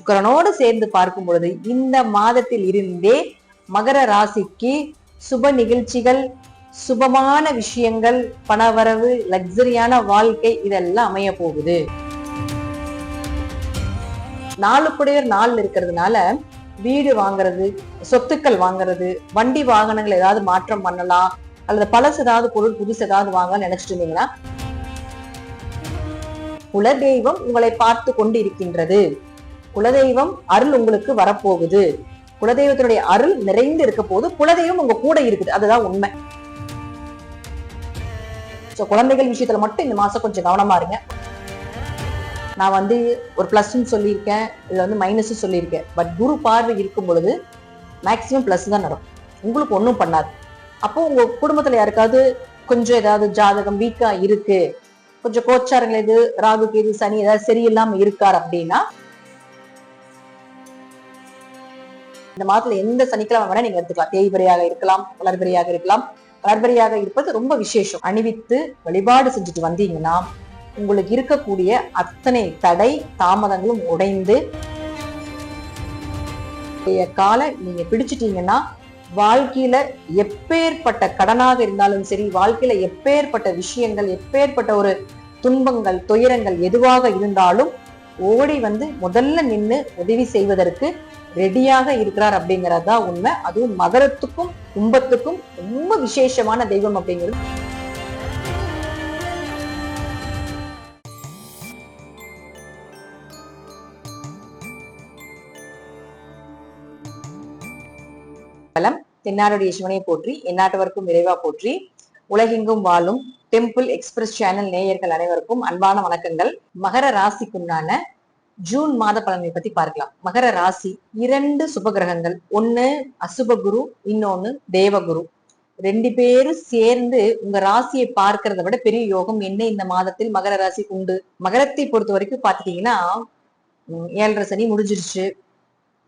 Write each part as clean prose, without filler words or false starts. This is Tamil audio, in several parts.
சுக்கிரனோடு சேர்ந்து பார்க்கும் பொழுது இந்த மாதத்தில் இருந்தே மகர ராசிக்கு சுப நிகழ்ச்சிகள், சுபமான விஷயங்கள், பணவரவு, லக்ஸரியான வாழ்க்கை இதெல்லாம் அமைய போகுது. 4 நாள் இருக்கிறதுனால வீடு வாங்குறது, சொத்துக்கள் வாங்குறது, வண்டி வாகனங்கள் ஏதாவது மாற்றம் பண்ணலாம், அல்லது பழசு ஏதாவது பொருள் புதுசு ஏதாவது வாங்க நினைச்சிட்டு இருந்தீங்கன்னா குலதெய்வம் உங்களை பார்த்து கொண்டு இருக்கின்றது. குலதெய்வம் அருள் உங்களுக்கு வரப்போகுது. குலதெய்வத்தினுடைய அருள் நிறைந்து இருக்க போது குலதெய்வம் உங்க கூட இருக்குது. அதுதான் உண்மை. குழந்தைகள் விஷயத்துல மட்டும் இந்த மாசம் கொஞ்சம் கவனமா இருங்க. நான் ஒரு பிளஸ்ன்னு சொல்லியிருக்கேன், இதுல மைனஸ் சொல்லியிருக்கேன். பட் குரு பார்வை இருக்கும் பொழுது மேக்சிமம் பிளஸ் தான் நடக்கும். உங்களுக்கு ஒன்றும் பண்ணாது. அப்போ உங்க குடும்பத்துல யாருக்காவது கொஞ்சம் ஏதாவது ஜாதகம் வீக்கா இருக்கு, கொஞ்சம் கோச்சாரங்கள் எது, ராகு கேது சனி ஏதாவது சரியில்லாம இருக்கார் அப்படின்னா இந்த மாதத்துல எந்த சனிக்கிழமை வேணா நீங்க எடுத்துக்கலாம். தேய்பிரையாக இருக்கலாம், வளர்பிரையாக இருக்கலாம். வளர்பிரையாக இருப்பது ரொம்ப விசேஷம். அணிவித்து வழிபாடு செஞ்சுட்டு வந்தீங்கன்னா உங்களுக்கு இருக்கக்கூடிய அத்தனை தடை தாமதங்களும் உடைந்து காலை நீங்க பிடிச்சிட்டீங்கன்னா வாழ்க்கையில எப்பேற்பட்ட கடனாக இருந்தாலும் சரி, வாழ்க்கையில எப்பேற்பட்ட விஷயங்கள், எப்பேற்பட்ட ஒரு துன்பங்கள், துயரங்கள் எதுவாக இருந்தாலும் ஓடி முதல்ல நின்று உதவி செய்வதற்கு ரெடியாக இருக்கிறார் அப்படிங்கறதுதான் உண்மை. அதுவும் மகரத்துக்கும் கும்பத்துக்கும் ரொம்ப விசேஷமான தெய்வம் அப்படிங்கிறது. தென்னாடுடைய சிவனை போற்றி, எந்நாட்டவர்க்கும் இறைவா போற்றி. உலகெங்கும் வாழும் டெம்பிள் எக்ஸ்பிரஸ் சேனல் நேயர்கள் அனைவருக்கும் அன்பான வணக்கங்கள். மகர ராசிக்குண்டான ஜூன் மாத பலனை பத்தி பார்க்கலாம். மகர ராசி 2 சுபகிரகங்கள், ஒண்ணு அசுப குரு, இன்னொன்னு தேவகுரு. 2 பேரும் சேர்ந்து உங்க ராசியை பார்க்கறத விட பெரிய யோகம் என்ன இந்த மாதத்தில் மகர ராசிக்கு உண்டு. மகரத்தை பொறுத்த வரைக்கும் பாத்துட்டீங்கன்னா 7.5 சனி முடிஞ்சிருச்சு.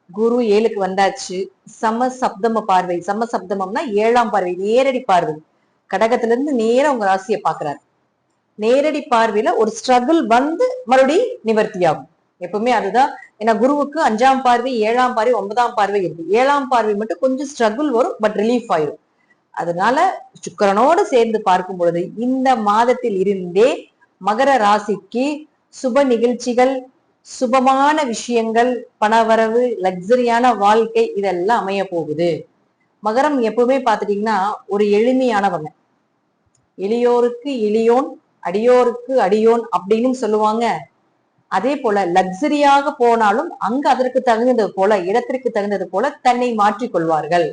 குரு 7க்கு வந்தாச்சு. சமசப்தம பார்வை, சமசப்தமம்னா 7ஆம் பார்வை, நேரடி பார்வை. கடகத்துல இருந்து நேரா உங்க ராசியை பாக்குறாரு. நேரடி பார்வையில ஒரு ஸ்ட்ரகிள் மறுபடியும் நிவர்த்தி ஆகும். எப்பவுமே அதுதான். ஏன்னா குருவுக்கு 5ஆம் பார்வை, 7ஆம் பார்வை, 9ஆம் பார்வை இருக்கு. 7ஆம் பார்வை மட்டும் கொஞ்சம் ஸ்ட்ரகிள் வரும், பட் ரிலீஃப் ஆயிரும். அதனால சுக்கிரனோடு சேர்ந்து பார்க்கும் பொழுது இந்த மாதத்தில் இருந்தே மகர ராசிக்கு சுப நிகழ்ச்சிகள், சுபமான விஷயங்கள், பணவரவு, லக்ஸரியான வாழ்க்கை இதெல்லாம் அமைய போகுது. மகரம் எப்பவுமே பாத்துட்டீங்கன்னா ஒரு எளிமையானவங்க. எளியோருக்கு எளியோன், அடியோருக்கு அடியோன் அப்படின்னு சொல்லுவாங்க. அதே போல லக்ஸரியாக போனாலும் அங்க அதற்கு தகுந்தது போல, இடத்திற்கு தகுந்தது போல தன்னை மாற்றிக் கொள்வார்கள்.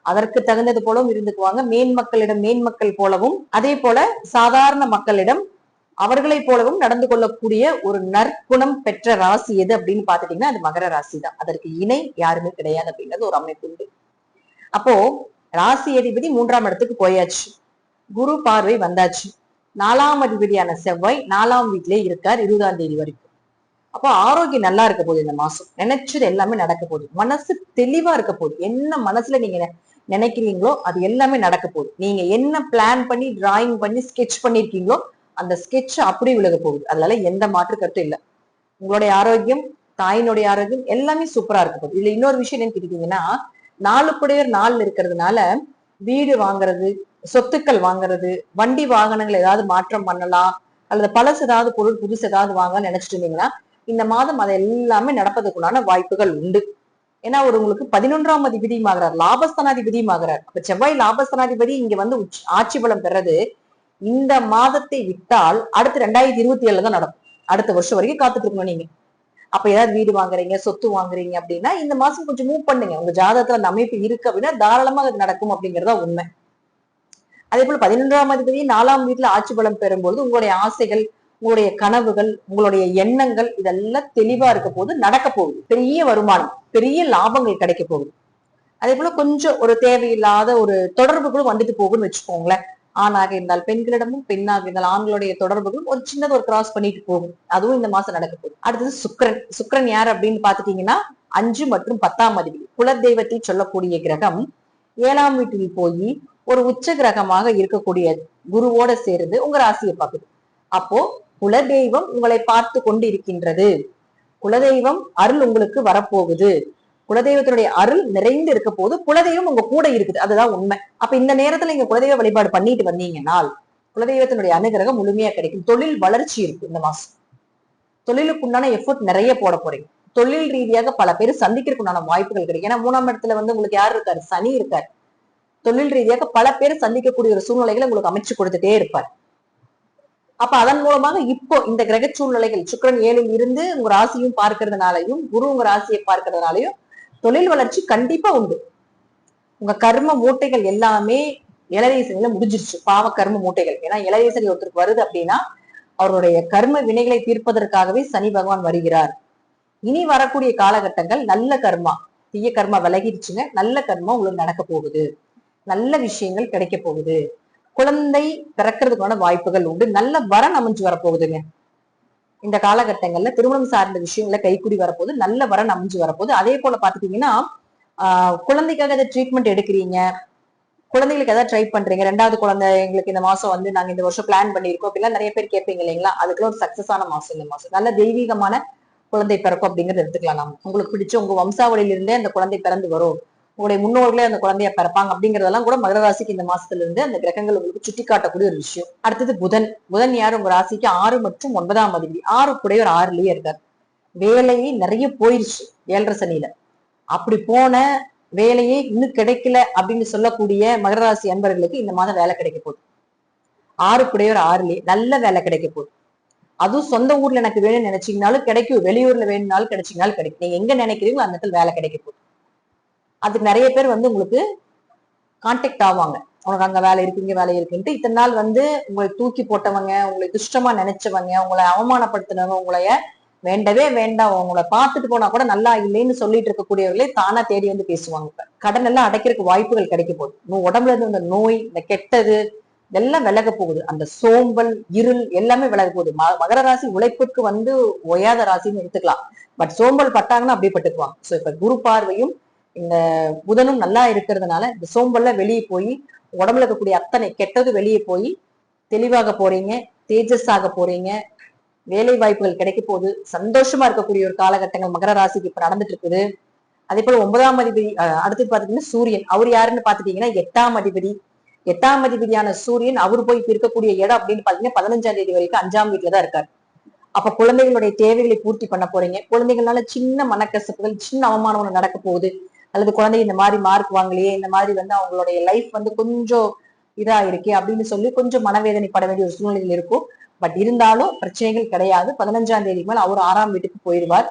அதற்கு தகுந்தது போலவும் இருந்துக்குவாங்க. மேன்மக்களிடம் மேன்மக்கள் போலவும், அதே போல சாதாரண மக்களிடம் அவர்களை போலவும் நடந்து கொள்ளக்கூடிய ஒரு நற்குணம் பெற்ற ராசி எது அப்படின்னு பாத்துட்டீங்கன்னா அது மகர ராசி தான். அதற்கு இணை யாருமே கிடையாது அப்படின்றது ஒரு அமைப்பு உண்டு. அப்போ ராசி அதிபதி 3ஆம் இடத்துக்கு போயாச்சு. குரு பார்வை வந்தாச்சு. 4ஆம் அதிபதியான செவ்வாய் 4ஆம் வீட்டிலே இருக்கார் 20ஆம் தேதி வரைக்கும். அப்போ ஆரோக்கியம் நல்லா இருக்க போகுது. இந்த மாசம் நினைச்சது எல்லாமே நடக்க போகுது. மனசு தெளிவா இருக்க போகுது. என்ன மனசுல நீங்க நினைக்கிறீங்களோ அது எல்லாமே நடக்க போகுது. நீங்க என்ன பிளான் பண்ணி டிராயிங் பண்ணி ஸ்கெட்ச் பண்ணிருக்கீங்களோ அந்த ஸ்கெட்ச் அப்படி விலக போகுது. அதனால எந்த மாற்று கருத்தும் இல்லை. உங்களுடைய ஆரோக்கியம், தாயினுடைய ஆரோக்கியம் எல்லாமே சூப்பரா இருக்க போகுது. இதுல இன்னொரு விஷயம் என்னன்னு கேட்டீங்கன்னா 4 நாள் இருக்கிறதுனால வீடு வாங்குறது, சொத்துக்கள் வாங்குறது, வண்டி வாகனங்கள் ஏதாவது மாற்றம் பண்ணலாம், அல்லது பழசு ஏதாவது பொருள் புதுசு ஏதாவது வாங்க நினைச்சிட்டு இருந்தீங்கன்னா இந்த மாதம் அதை எல்லாமே நடப்பதற்குண்டான வாய்ப்புகள் உண்டு. ஏன்னா உங்களுக்கு 11ஆம் அதிபதியும் ஆகிறார், லாபஸ்தானாதிபதியும் ஆகிறார். அப்ப செவ்வாய் லாபஸ்தானாதிபதி இங்க ஆட்சி பலம் பெறது இந்த மாதத்தை விட்டால் அடுத்து 2027 தான் நடக்கும். அடுத்த வருஷம் வரைக்கும் காத்துட்டு இருக்கணும் நீங்க. அப்ப ஏதாவது வீடு வாங்குறீங்க, சொத்து வாங்குறீங்க அப்படின்னா இந்த மாசம் கொஞ்சம் மூவ் பண்ணுங்க. உங்க ஜாதகத்துல அந்த அமைப்பு இருக்கு அப்படின்னா தாராளமா அது நடக்கும் அப்படிங்கறதா உண்மை. அதே போல 11ஆம் அதிபதி 4ஆம் வீட்டுல ஆட்சி பலம் பெறும்போது உங்களுடைய ஆசைகள், உங்களுடைய கனவுகள், உங்களுடைய எண்ணங்கள் இதெல்லாம் தெளிவா இருக்க போது நடக்க போகுது. பெரிய வருமானம், பெரிய லாபங்கள் கிடைக்க போகுது. அதே போல கொஞ்சம் ஒரு தேவையில்லாத ஒரு தொடர்புகளும் வந்துட்டு போகுன்னு வச்சுக்கோங்களேன். ஆணாக இருந்தால் பெண்களிடமும், பெண்ணாக இருந்தால் ஆண்களுடைய தொடர்புகளும் ஒரு சின்னது ஒரு கிராஸ் பண்ணிட்டு போகும். அதுவும் இந்த மாசம் நடக்க போகுது. அடுத்தது சுக்கிரன். சுக்கிரன் யார் அப்படின்னு பாத்துட்டீங்கன்னா 5 மற்றும் 10ஆம் அதிபதி, குலதெய்வத்தை சொல்லக்கூடிய கிரகம் 7ஆம் வீட்டில் போய் ஒரு உச்ச கிரகமாக இருக்கக்கூடிய குருவோட சேர்ந்து உங்க ராசியை பார்க்குது. அப்போ குலதெய்வம் உங்களை பார்த்து கொண்டு இருக்கின்றது. குலதெய்வம் அருள் உங்களுக்கு வரப்போகுது. குலதெய்வத்தினுடைய அருள் நிறைந்து இருக்க போது, குலதெய்வம் உங்க கூட இருக்குது. அதுதான் உண்மை. அப்ப இந்த நேரத்துல நீங்க குலதெய்வ வழிபாடு பண்ணிட்டு வந்தீங்கன்னால் குலதெய்வத்தினுடைய அனுகிரகம் முழுமையா கிடைக்கும். தொழில் வளர்ச்சி இருக்கு இந்த மாசம். தொழிலுக்கு உண்டான எஃபோர்ட் நிறைய போட போறீங்க. தொழில் ரீதியாக பல பேர் சந்திக்கிறதுக்கு உண்டான வாய்ப்புகள் கிடைக்கும். ஏன்னா 3ஆம் இடத்துல உங்களுக்கு யாரு இருக்காரு? சனி இருக்காரு. தொழில் ரீதியாக பல பேர் சந்திக்கக்கூடிய ஒரு சூழ்நிலைகளை உங்களுக்கு அமைச்சு கொடுத்துட்டே இருப்பார். அப்ப அதன் மூலமாக இப்போ இந்த கிரக சூழ்நிலைகள் சுக்கிரன் 7ல் இருந்து உங்க ராசியும் பார்க்கறதுனாலையும் குரு உங்க ராசியை பார்க்கறதுனாலையும் தொழில் வளர்ச்சி கண்டிப்பா உண்டு. உங்க கர்ம மூட்டைகள் எல்லாமே இளரை சனியில முடிஞ்சிருச்சு. பாவ கர்ம மூட்டைகள். ஏன்னா இளரை சனி ஒருத்தருக்கு வருது அப்படின்னா அவருடைய கர்ம வினைகளை தீர்ப்பதற்காகவே சனி பகவான் வருகிறார். இனி வரக்கூடிய காலகட்டங்கள் நல்ல கர்மா, தீய கர்மா விலகிடுச்சுங்க. நல்ல கர்மா உங்களுக்கு நடக்க போகுது. நல்ல விஷயங்கள் கிடைக்க போகுது. குழந்தை பிறக்கிறதுக்கான வாய்ப்புகள் உண்டு. நல்ல வரன் அமைஞ்சு வரப்போகுதுங்க. இந்த காலகட்டங்கள்ல திருமணம் சார்ந்த விஷயங்கள கைக்கூடி வரப்போகுது. நல்ல வரன் அமைஞ்சு வரப்போகுது. அதே போல பாத்துட்டீங்கன்னா குழந்தைக்காக ஏதாவது ட்ரீட்மெண்ட் எடுக்கிறீங்க, குழந்தைகளுக்கு ஏதாவது ட்ரை பண்றீங்க, 2வது குழந்தை எங்களுக்கு இந்த மாசம் நாங்க இந்த வருஷம் பிளான் பண்ணிருக்கோம் அப்படிலாம் நிறைய பேர் கேட்பீங்க இல்லைங்களா? அதுக்குள்ள ஒரு சக்சஸ் ஆன மாசம் இந்த மாசம். நல்ல தெய்வீகமான குழந்தை பிறக்கும் அப்படிங்கறது எடுத்துக்கலாம். நாம உங்களுக்கு பிடிச்ச உங்க வம்சாவளியில இருந்தே அந்த குழந்தை பிறந்து வரும், உங்களுடைய முன்னோர்களே அந்த குழந்தைய பிறப்பாங்க அப்படிங்கறதெல்லாம் கூட மகர ராசிக்கு இந்த மாசத்துல இருந்து அந்த கிரகங்கள் உங்களுக்கு சுட்டி காட்டக்கூடிய ஒரு விஷயம். அடுத்தது புதன். புதன் யாரு? உங்க ராசிக்கு 6 மற்றும் 9ஆம் அதிபதி. 6 கூடயே ஒரு 6லயே இருக்காரு. வேலையே நிறைய போயிருச்சு 7.5 சனியில. அப்படி போன வேலையே இன்னும் கிடைக்கல அப்படின்னு சொல்லக்கூடிய மகர ராசி அன்பர்களுக்கு இந்த மாதம் வேலை கிடைக்க போகுது. 6 கூடயே ஒரு 6லயே நல்ல வேலை கிடைக்க போகுது. அதுவும் சொந்த ஊர்ல எனக்கு வேணும்னு நினைச்சீங்கனாலும் கிடைக்கும், வெளியூர்ல வேணும்னாலும் கிடைச்சீங்கனாலும் கிடைக்கும். நீங்க எங்க நினைக்கிறீங்களோ அந்த இடத்துல வேலை கிடைக்க போகுது. அதுக்கு நிறைய பேர் உங்களுக்கு கான்டாக்ட் ஆவாங்க. உனக்கு அங்க வேலை இருக்கு, இங்க வேலை இருக்குன்ட்டு. இத்தனை நாள் உங்களை தூக்கி போட்டவங்க, உங்களை துஷ்டமா நினைச்சவங்க, உங்களை அவமானப்படுத்தினவங்க, உங்களைய வேண்டவே வேண்டாம், உங்களை பார்த்துட்டு போனா கூட நல்லா இல்லைன்னு சொல்லிட்டு இருக்கக்கூடியவர்களே தானா தேடி பேசுவாங்க. கடன் எல்லாம் அடைக்கிறதுக்கு வாய்ப்புகள் கிடைக்க போகுது. உடம்புல இருந்து இந்த நோய், இந்த கெட்டது இதெல்லாம் விலக போகுது. அந்த சோம்பல், இருள் எல்லாமே விலக போகுது. மகர ராசி உழைப்புக்கு ஒயாத ராசின்னு எடுத்துக்கலாம். பட் சோம்பல் பட்டாங்கன்னா அப்படியே பட்டுக்குவாங்க. சோ இப்ப குரு பார்வையும் இந்த புதனும் நல்லா இருக்கிறதுனால இந்த சோம்பல்ல வெளியே போய் உடம்புல இருக்கக்கூடிய அத்தனை கெட்டது வெளியே போய் தெளிவாக போறீங்க, தேஜஸ் ஆக போறீங்க. வேலை வாய்ப்புகள் கிடைக்க போகுது. சந்தோஷமா இருக்கக்கூடிய ஒரு காலகட்டங்கள் மகர ராசிக்கு இப்ப நடந்துட்டு இருக்குது. அதே போல 9ஆம் அதிபதி அடுத்து பாத்தீங்கன்னா சூரியன். அவர் யாருன்னு பாத்துட்டீங்கன்னா 8ஆம் அதிபதி. 8ஆம் அதிபதியான சூரியன் அவர் போய் இருக்கக்கூடிய இடம் அப்படின்னு பாத்தீங்கன்னா 15ஆம் தேதி வரைக்கும் 5ஆம் வீட்டுலதான் இருக்காரு. அப்ப குழந்தைகளுடைய தேவைகளை பூர்த்தி பண்ண போறீங்க. குழந்தைகள்னால சின்ன மனக்கசப்புகள், சின்ன அவமானம் ஒண்ணு நடக்க போகுது. அல்லது குழந்தை இந்த மாதிரி மார்க் வாங்கலையே, இந்த மாதிரி அவங்களுடைய லைஃப் கொஞ்சம் இதா இருக்கே அப்படின்னு சொல்லி கொஞ்சம் மனவேதனை பட வேண்டிய ஒரு சூழ்நிலைகள் இருக்கும். பட் இருந்தாலும் பிரச்சனைகள் கிடையாது. 15ஆம் தேதிக்கு மேல அவர் 6ஆம் வீட்டுக்கு போயிடுவார்.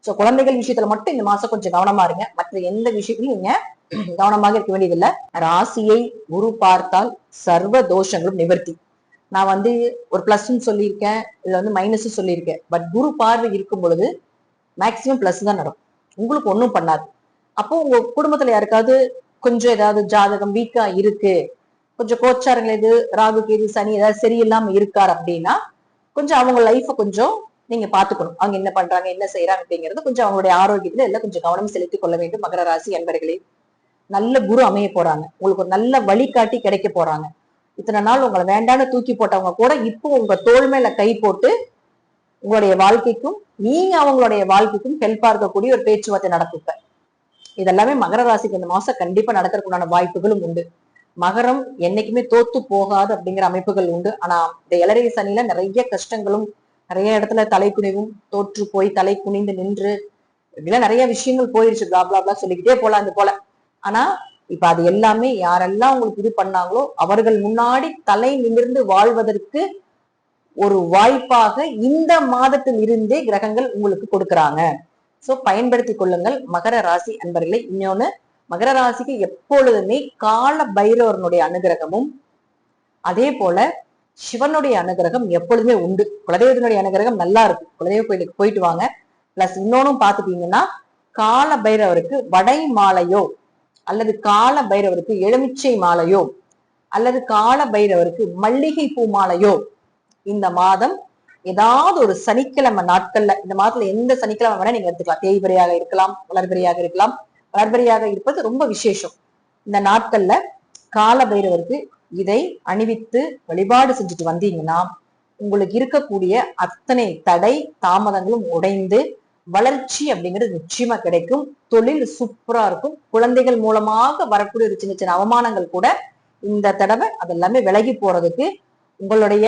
சோ குழந்தைகள் விஷயத்துல மட்டும் இந்த மாசம் கொஞ்சம் கவனமா இருங்க. மற்ற எந்த விஷயத்திலும் நீங்க கவனமாக இருக்க வேண்டியதில்லை. ராசியை குரு பார்த்தால் சர்வ தோஷங்களும் நிவர்த்தி. நான் ஒரு பிளஸ்ன்னு சொல்லியிருக்கேன், இதுல மைனஸ் சொல்லியிருக்கேன். பட் குரு பார்வை இருக்கும் பொழுது மேக்சிமம் பிளஸ் தான் நடக்கும். உங்களுக்கு ஒண்ணும் பண்ணாது. அப்போ உங்க குடும்பத்துல யாருக்காவது கொஞ்சம் ஏதாவது ஜாதகம் வீக்கா இருக்கு, கொஞ்சம் கோச்சாரங்கள் எது, ராகு கேது சனி ஏதாவது சரியில்லாம இருக்காரு அப்படின்னா கொஞ்சம் அவங்க லைஃப கொஞ்சம் நீங்க பாத்துக்கணும். அவங்க என்ன பண்றாங்க, என்ன செய்யறாங்க அப்படிங்கிறது கொஞ்சம் அவங்களுடைய ஆரோக்கியத்துல எல்லாம் கொஞ்சம் கவனம் செலுத்திக் கொள்ள வேண்டும். மகர ராசி அன்பர்களே, நல்ல குரு அமைய போறாங்க. உங்களுக்கு ஒரு நல்ல வழிகாட்டி கிடைக்க போறாங்க. இத்தனை நாள் உங்களை வேண்டான்னு தூக்கி போட்டவங்க கூட இப்போ உங்க தோள் மேல கை போட்டு உங்களுடைய வாழ்க்கைக்கும் நீங்க அவங்களுடைய வாழ்க்கைக்கும் ஹெல்ப்பா இருக்கக்கூடிய ஒரு பேச்சுவார்த்தை நடத்துப்ப. இதெல்லாமே மகர ராசிக்கு இந்த மாசம் கண்டிப்பா நடக்கிறதுக்குண்டான வாய்ப்புகளும் உண்டு. மகரம் என்னைக்குமே தோத்து போகாது அப்படிங்கிற அமைப்புகள் உண்டு. ஆனா இந்த இளரை சனியில நிறைய கஷ்டங்களும், நிறைய இடத்துல தலை குனிவும், தோற்று போய் தலை குனிந்து நின்று இப்படிலாம் நிறைய விஷயங்கள் போயிருச்சு. பிளாப்ளாப்ளா சொல்லிக்கிட்டே போலாம் இது போல. ஆனா இப்ப அது எல்லாமே யாரெல்லாம் உங்களுக்கு இது பண்ணாங்களோ அவர்கள் முன்னாடி தலை நிமிர்ந்து வாழ்வதற்கு ஒரு வாய்ப்பாக இந்த மாதத்தில் இருந்தே கிரகங்கள் உங்களுக்கு கொடுக்கறாங்க. சோ பயன்படுத்திக் கொள்ளுங்கள் மகர ராசி அன்பர்களே. இன்னொன்னு, மகர ராசிக்கு எப்பொழுதுமே கால பைரவனுடைய அனுகிரகமும் அதே போல சிவனுடைய அனுகிரகம் எப்பொழுதுமே உண்டு. குலதெய்வத்தினுடைய அனுகிரகம் நல்லா இருக்கும். குலதெய்வ கோயிலுக்கு போயிட்டு வாங்க. பிளஸ் இன்னொன்னும் பாத்துட்டீங்கன்னா கால பைரவருக்கு வடை மாலையோ அல்லது கால பைரவருக்கு எலுமிச்சை மாலையோ அல்லது கால பைரவருக்கு மல்லிகை பூ மாலையோ இந்த மாதம் ஏதாவது ஒரு சனிக்கிழமை நாட்கள்ல, இந்த மாதத்துல எந்த சனிக்கிழமை வேணா நீங்க எடுத்துக்கலாம். தேய்பிரையாக இருக்கலாம், வளர்பிரையாக இருக்கலாம். வளர்பிரையாக இருப்பது ரொம்ப விசேஷம். இந்த நாட்கள்ல கால பைரவருக்கு இதை அணிவித்து வழிபாடு செஞ்சுட்டு வந்தீங்கன்னா உங்களுக்கு இருக்கக்கூடிய அத்தனை தடை தாமதங்களும் உடைந்து வளர்ச்சி அப்படிங்கிறது நிச்சயமா கிடைக்கும். தொழில் சூப்பரா இருக்கும். குழந்தைகள் மூலமாக வரக்கூடிய ஒரு சின்ன சின்ன அவமானங்கள் கூட இந்த தடவை அதெல்லாமே விலகி போறதுக்கு உங்களுடைய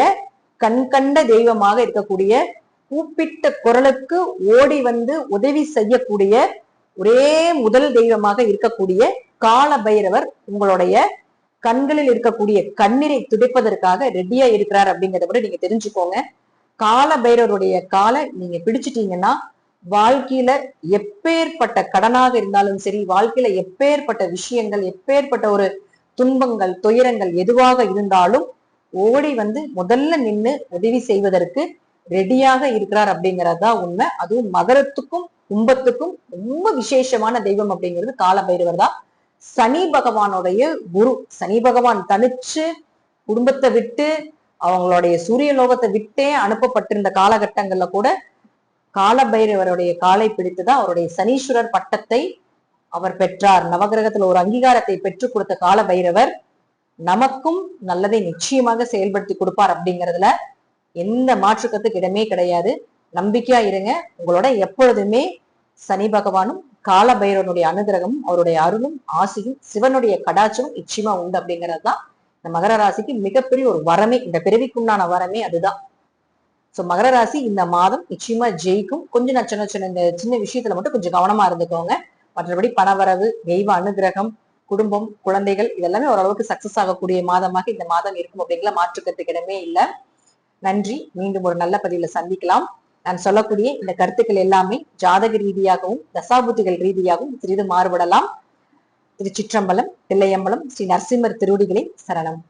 கண்கண்ட தெய்வமாக இருக்கக்கூடிய கூப்பிட்ட குரலுக்கு ஓடி வந்து உதவி செய்யக்கூடிய ஒரே முதல் தெய்வமாக இருக்கக்கூடிய கால பைரவர் உங்களுடைய கண்களில் இருக்கக்கூடிய கண்ணீரை துடைப்பதற்காக ரெடியா இருக்கிறார் அப்படிங்கிறத கூட நீங்க தெரிஞ்சுக்கோங்க. கால பைரவருடைய காலை நீங்க பிடிச்சிட்டீங்கன்னா வாழ்க்கையில எப்பேற்பட்ட கடனாக இருந்தாலும் சரி, வாழ்க்கையில எப்பேற்பட்ட விஷயங்கள், எப்பேற்பட்ட ஒரு துன்பங்கள், துயரங்கள் எதுவாக இருந்தாலும் ஓடி வந்து முதல்ல நின்னு உதவி செய்வதற்கு ரெடியாக இருக்கிறார் அப்படிங்கறதுதான் உண்மை. அதுவும் மகரத்துக்கும் கும்பத்துக்கும் ரொம்ப விசேஷமான தெய்வம் அப்படிங்கிறது கால பைரவர் தான். சனி பகவானுடைய குரு. சனி பகவான் தனிச்சு குடும்பத்தை விட்டு அவங்களுடைய சூரிய லோகத்தை விட்டே அனுப்பப்பட்டிருந்த காலகட்டங்கள்ல கூட கால பைரவருடைய காலை பிடித்துதான் அவருடைய சனீஸ்வரர் பட்டத்தை அவர் பெற்றார். நவகிரகத்துல ஒரு அங்கீகாரத்தை பெற்றுக் கொடுத்த கால பைரவர் நமக்கும் நல்லதை நிச்சயமாக செயல்படுத்தி கொடுப்பார் அப்படிங்கிறதுல எந்த மாற்றுக்கத்துக்கு இடமே கிடையாது. நம்பிக்கையா இருங்க. உங்களோட எப்பொழுதுமே சனி பகவானும் கால பைரவனுடைய அனுகிரகமும் அவருடைய அருளும் ஆசையும் சிவனுடைய கடாட்சமும் நிச்சயமா உண்டு அப்படிங்கிறதுதான் இந்த மகர ராசிக்கு மிகப்பெரிய ஒரு வரமே. இந்த பிறவிக்குண்டான வரமே அதுதான். சோ மகர ராசி இந்த மாதம் நிச்சயமா ஜெயிக்கும். கொஞ்சம் சின்ன இந்த சின்ன விஷயத்துல மட்டும் கொஞ்சம் கவனமா இருந்துக்கோங்க. மற்றபடி பணவரவு, தெய்வ அனுகிரகம், குடும்பம், குழந்தைகள் இதெல்லாமே ஓரளவுக்கு சக்சஸ் ஆகக்கூடிய மாதமாக இந்த மாதம் இருக்கும் அப்படிங்கிற மாற்றுக்கிறதுக்கு இடமே இல்லை. நன்றி. மீண்டும் ஒரு நல்ல பதிவுல சந்திக்கலாம். நான் சொல்லக்கூடிய இந்த கருத்துக்கள் எல்லாமே ஜாதக ரீதியாகவும் தசாபுத்திகள் ரீதியாகவும் சிறிது மாறுபடலாம். திருச்சிற்றம்பலம், தில்லையம்பலம், ஸ்ரீ நரசிம்மர் திருவடிகளை சரணம்.